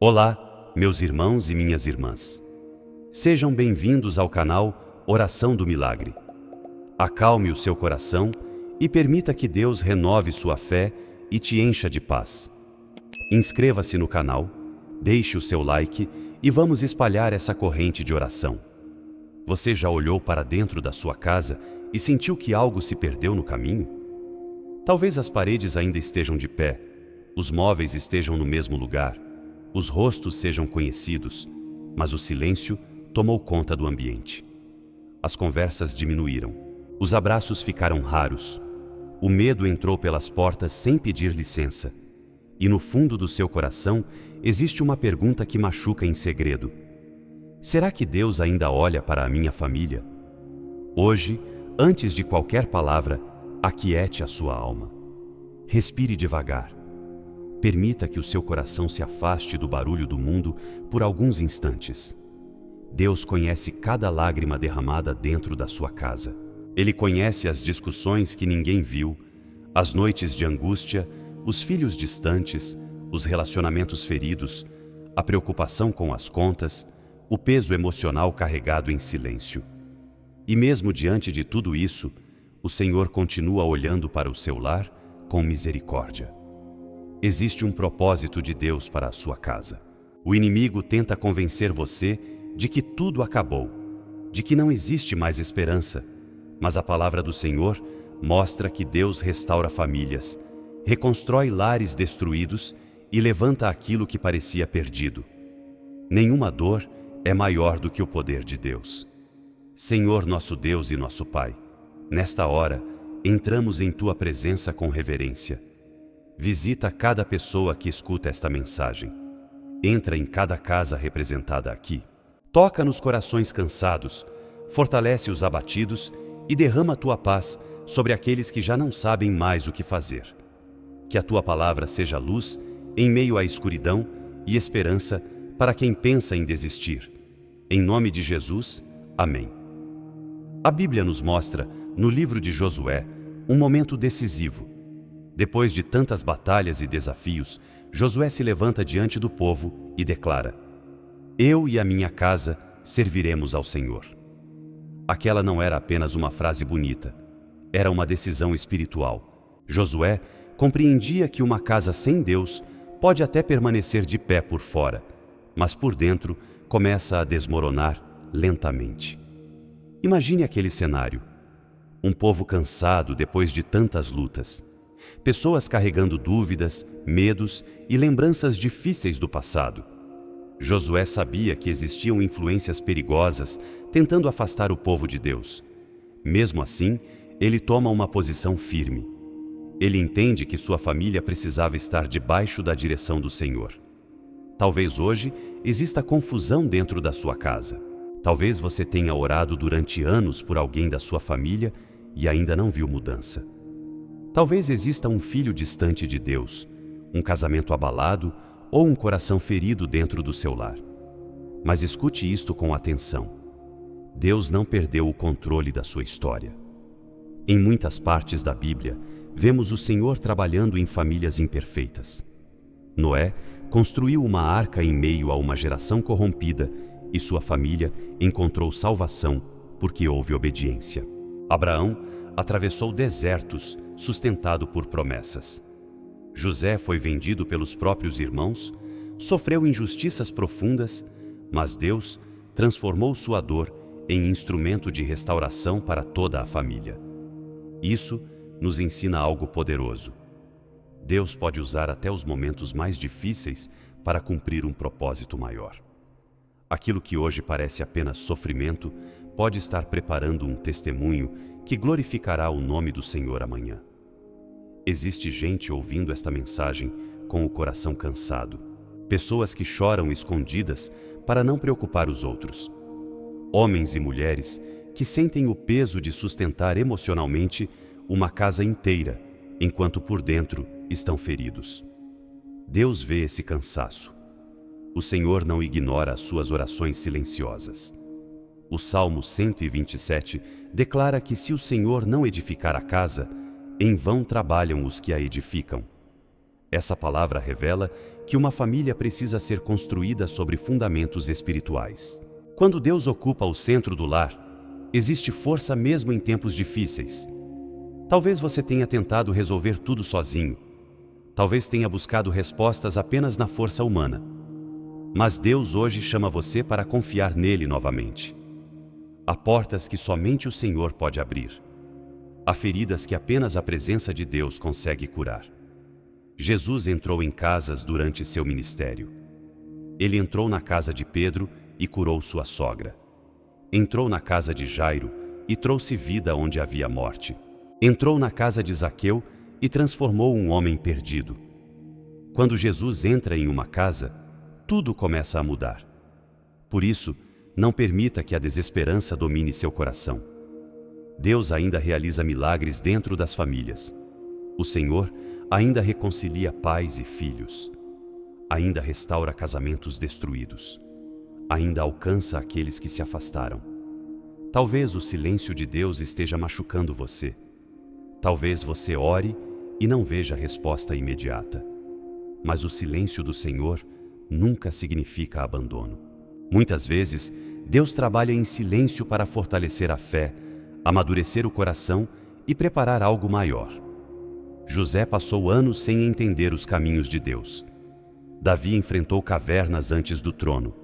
Olá, meus irmãos e minhas irmãs. Sejam bem-vindos ao canal Oração do Milagre. Acalme o seu coração e permita que Deus renove sua fé e te encha de paz. Inscreva-se no canal, deixe o seu like e vamos espalhar essa corrente de oração. Você já olhou para dentro da sua casa e sentiu que algo se perdeu no caminho? Talvez as paredes ainda estejam de pé, os móveis estejam no mesmo lugar, os rostos sejam conhecidos, mas o silêncio tomou conta do ambiente. As conversas diminuíram, os abraços ficaram raros, o medo entrou pelas portas sem pedir licença, e no fundo do seu coração existe uma pergunta que machuca em segredo. Será que Deus ainda olha para a minha família? Hoje, antes de qualquer palavra, aquiete a sua alma. Respire devagar. Permita que o seu coração se afaste do barulho do mundo por alguns instantes. Deus conhece cada lágrima derramada dentro da sua casa. Ele conhece as discussões que ninguém viu, as noites de angústia, os filhos distantes, os relacionamentos feridos, a preocupação com as contas, o peso emocional carregado em silêncio. E mesmo diante de tudo isso, o Senhor continua olhando para o seu lar com misericórdia. Existe um propósito de Deus para a sua casa. O inimigo tenta convencer você de que tudo acabou, de que não existe mais esperança, mas a palavra do Senhor mostra que Deus restaura famílias, reconstrói lares destruídos e levanta aquilo que parecia perdido. Nenhuma dor é maior do que o poder de Deus. Senhor nosso Deus e nosso Pai, nesta hora, entramos em Tua presença com reverência. Visita cada pessoa que escuta esta mensagem. Entra em cada casa representada aqui. Toca nos corações cansados, fortalece os abatidos e derrama a Tua paz sobre aqueles que já não sabem mais o que fazer. Que a Tua palavra seja luz em meio à escuridão e esperança para quem pensa em desistir. Em nome de Jesus, amém. A Bíblia nos mostra, no livro de Josué, um momento decisivo. Depois de tantas batalhas e desafios, Josué se levanta diante do povo e declara: Eu e a minha casa serviremos ao Senhor. Aquela não era apenas uma frase bonita, era uma decisão espiritual. Josué compreendia que uma casa sem Deus pode até permanecer de pé por fora, mas por dentro começa a desmoronar lentamente. Imagine aquele cenário. Um povo cansado depois de tantas lutas. Pessoas carregando dúvidas, medos e lembranças difíceis do passado. Josué sabia que existiam influências perigosas tentando afastar o povo de Deus. Mesmo assim, ele toma uma posição firme. Ele entende que sua família precisava estar debaixo da direção do Senhor. Talvez hoje exista confusão dentro da sua casa. Talvez você tenha orado durante anos por alguém da sua família e ainda não viu mudança. Talvez exista um filho distante de Deus, um casamento abalado ou um coração ferido dentro do seu lar. Mas escute isto com atenção. Deus não perdeu o controle da sua história. Em muitas partes da Bíblia, vemos o Senhor trabalhando em famílias imperfeitas. Noé construiu uma arca em meio a uma geração corrompida e sua família encontrou salvação porque houve obediência. Abraão atravessou desertos sustentado por promessas. José foi vendido pelos próprios irmãos, sofreu injustiças profundas, mas Deus transformou sua dor em instrumento de restauração para toda a família. Isso nos ensina algo poderoso. Deus pode usar até os momentos mais difíceis para cumprir um propósito maior. Aquilo que hoje parece apenas sofrimento pode estar preparando um testemunho que glorificará o nome do Senhor amanhã. Existe gente ouvindo esta mensagem com o coração cansado. Pessoas que choram escondidas para não preocupar os outros. Homens e mulheres que sentem o peso de sustentar emocionalmente uma casa inteira, enquanto por dentro estão feridos. Deus vê esse cansaço. O Senhor não ignora as suas orações silenciosas. O Salmo 127 declara que se o Senhor não edificar a casa, em vão trabalham os que a edificam. Essa palavra revela que uma família precisa ser construída sobre fundamentos espirituais. Quando Deus ocupa o centro do lar, existe força mesmo em tempos difíceis. Talvez você tenha tentado resolver tudo sozinho. Talvez tenha buscado respostas apenas na força humana. Mas Deus hoje chama você para confiar nele novamente. Há portas que somente o Senhor pode abrir. Há feridas que apenas a presença de Deus consegue curar. Jesus entrou em casas durante seu ministério. Ele entrou na casa de Pedro e curou sua sogra. Entrou na casa de Jairo e trouxe vida onde havia morte. Entrou na casa de Zaqueu e transformou um homem perdido. Quando Jesus entra em uma casa, tudo começa a mudar. Por isso, não permita que a desesperança domine seu coração. Deus ainda realiza milagres dentro das famílias. O Senhor ainda reconcilia pais e filhos. Ainda restaura casamentos destruídos. Ainda alcança aqueles que se afastaram. Talvez o silêncio de Deus esteja machucando você. Talvez você ore e não veja resposta imediata. Mas o silêncio do Senhor nunca significa abandono. Muitas vezes, Deus trabalha em silêncio para fortalecer a fé, amadurecer o coração e preparar algo maior. José passou anos sem entender os caminhos de Deus. Davi enfrentou cavernas antes do trono.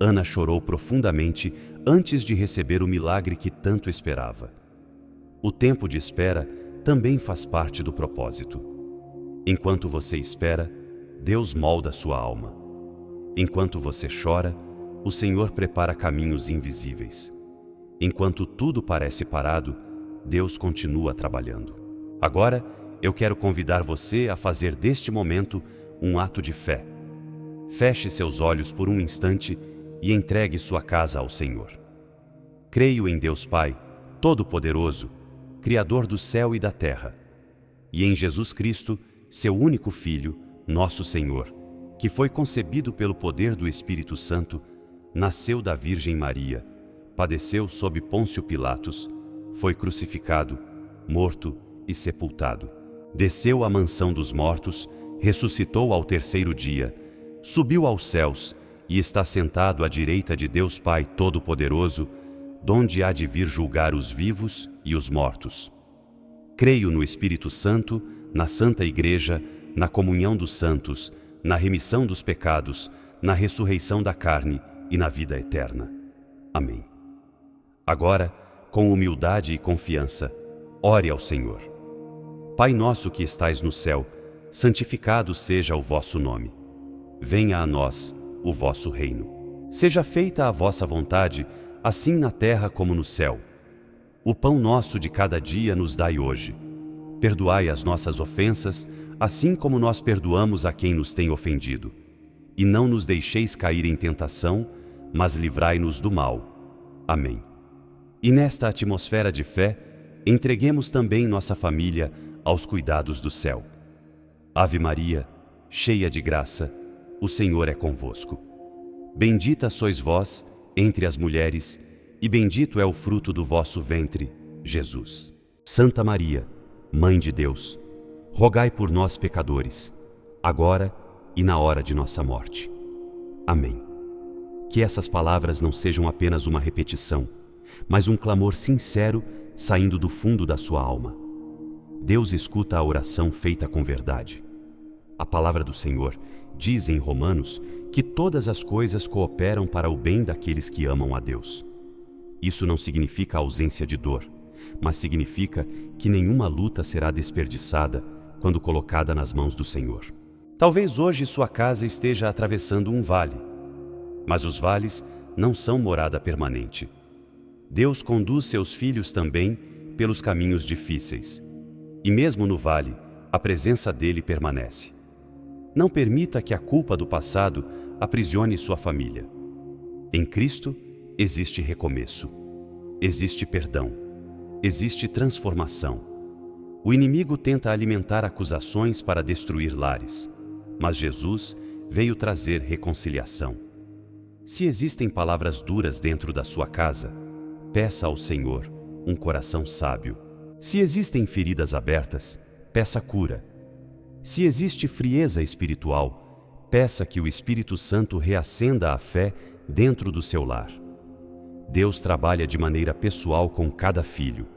Ana chorou profundamente antes de receber o milagre que tanto esperava. O tempo de espera também faz parte do propósito. Enquanto você espera, Deus molda sua alma. Enquanto você chora, o Senhor prepara caminhos invisíveis. Enquanto tudo parece parado, Deus continua trabalhando. Agora, eu quero convidar você a fazer deste momento um ato de fé. Feche seus olhos por um instante e entregue sua casa ao Senhor. Creio em Deus Pai, Todo-Poderoso, Criador do céu e da terra, e em Jesus Cristo, seu único Filho, nosso Senhor, que foi concebido pelo poder do Espírito Santo, nasceu da Virgem Maria, padeceu sob Pôncio Pilatos, foi crucificado, morto e sepultado. Desceu à mansão dos mortos, ressuscitou ao terceiro dia, subiu aos céus e está sentado à direita de Deus Pai Todo-Poderoso, donde há de vir julgar os vivos e os mortos. Creio no Espírito Santo, na Santa Igreja, na comunhão dos santos, na remissão dos pecados, na ressurreição da carne e na vida eterna. Amém. Agora, com humildade e confiança, ore ao Senhor. Pai nosso que estais no céu, santificado seja o vosso nome. Venha a nós o vosso reino. Seja feita a vossa vontade, assim na terra como no céu. O pão nosso de cada dia nos dai hoje. Perdoai as nossas ofensas, assim como nós perdoamos a quem nos tem ofendido. E não nos deixeis cair em tentação, mas livrai-nos do mal. Amém. E nesta atmosfera de fé, entreguemos também nossa família aos cuidados do céu. Ave Maria, cheia de graça, o Senhor é convosco. Bendita sois vós entre as mulheres, e bendito é o fruto do vosso ventre, Jesus. Santa Maria, Mãe de Deus, rogai por nós, pecadores, agora e na hora de nossa morte. Amém. Que essas palavras não sejam apenas uma repetição, mas um clamor sincero saindo do fundo da sua alma. Deus escuta a oração feita com verdade. A palavra do Senhor diz em Romanos que todas as coisas cooperam para o bem daqueles que amam a Deus. Isso não significa ausência de dor, mas significa que nenhuma luta será desperdiçada quando colocada nas mãos do Senhor. Talvez hoje sua casa esteja atravessando um vale, mas os vales não são morada permanente. Deus conduz seus filhos também pelos caminhos difíceis, e mesmo no vale, a presença dele permanece. Não permita que a culpa do passado aprisione sua família. Em Cristo existe recomeço, existe perdão, existe transformação. O inimigo tenta alimentar acusações para destruir lares, mas Jesus veio trazer reconciliação. Se existem palavras duras dentro da sua casa, peça ao Senhor um coração sábio. Se existem feridas abertas, peça cura. Se existe frieza espiritual, peça que o Espírito Santo reacenda a fé dentro do seu lar. Deus trabalha de maneira pessoal com cada filho.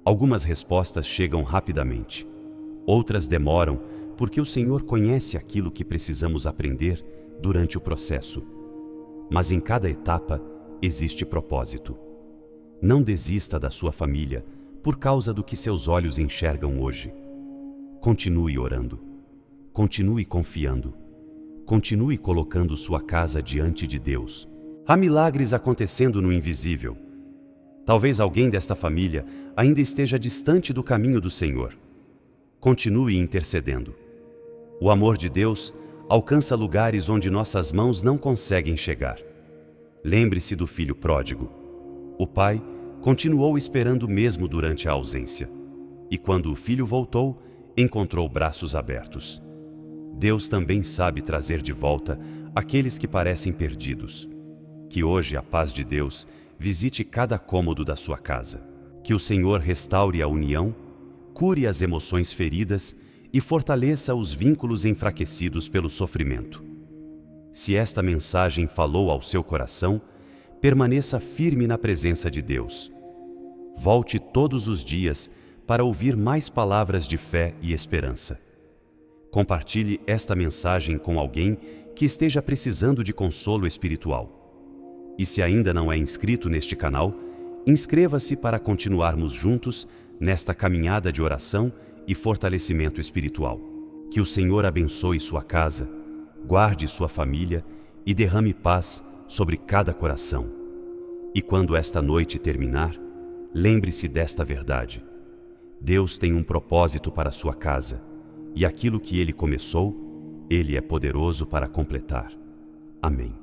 Algumas respostas chegam rapidamente. Outras demoram porque o Senhor conhece aquilo que precisamos aprender durante o processo. Mas em cada etapa existe propósito. Não desista da sua família por causa do que seus olhos enxergam hoje. Continue orando. Continue confiando. Continue colocando sua casa diante de Deus. Há milagres acontecendo no invisível. Talvez alguém desta família ainda esteja distante do caminho do Senhor. Continue intercedendo. O amor de Deus alcança lugares onde nossas mãos não conseguem chegar. Lembre-se do filho pródigo. O pai continuou esperando mesmo durante a ausência. E quando o filho voltou, encontrou braços abertos. Deus também sabe trazer de volta aqueles que parecem perdidos. Que hoje a paz de Deus visite cada cômodo da sua casa. Que o Senhor restaure a união, cure as emoções feridas e fortaleça os vínculos enfraquecidos pelo sofrimento. Se esta mensagem falou ao seu coração, permaneça firme na presença de Deus. Volte todos os dias para ouvir mais palavras de fé e esperança. Compartilhe esta mensagem com alguém que esteja precisando de consolo espiritual. E se ainda não é inscrito neste canal, inscreva-se para continuarmos juntos nesta caminhada de oração e fortalecimento espiritual. Que o Senhor abençoe sua casa, guarde sua família e derrame paz sobre cada coração. E quando esta noite terminar, lembre-se desta verdade. Deus tem um propósito para sua casa, e aquilo que Ele começou, Ele é poderoso para completar. Amém.